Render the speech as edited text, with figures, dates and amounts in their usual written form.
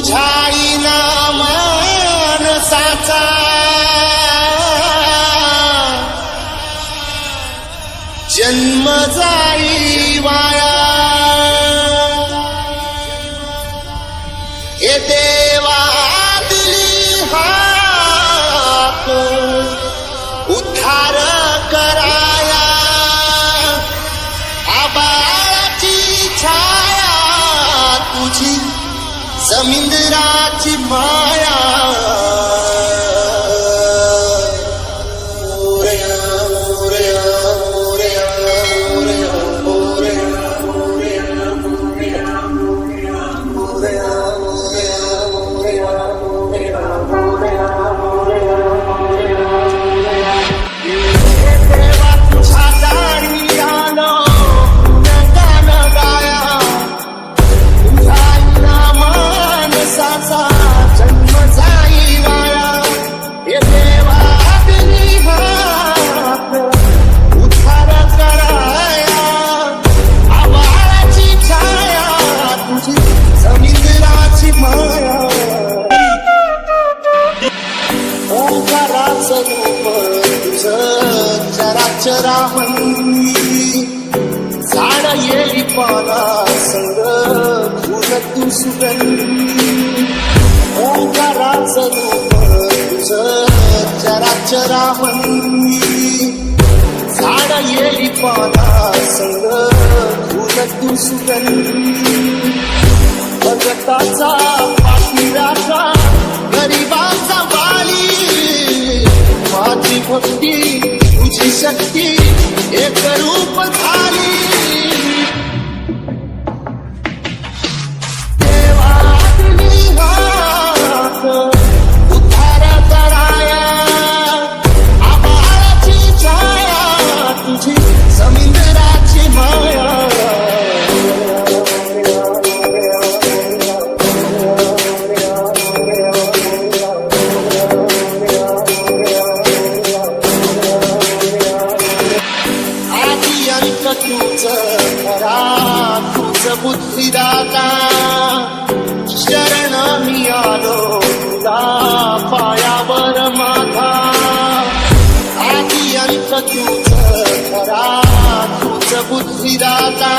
तुझ्या मानसाचा जन्म जाई वाया। हे देवा दिली हाक उद्धार कराया, आबाळाची छाया तुझी समुद्राची माया। चरामंदी झाड येली पाना संग तुझ तू सुगंधी। ओंकाराचं रूप तुझं चराचरामंदी झाड येली पाना संग तुझ तू सुगंधी। भगताचा पाठीराचा गरिबाचा वाली माझी भक्ती तुझी शक्ती एक रूप झाली। देवा दिली हाक उद्धार कराया, आबाळाची छाया तुझी समुद्राची माया। तुझ बुद्धिदाता शरण मी आलो तुला पायावर माझा। आदी अंत तुझ खरा तुझ बुद्धिदाता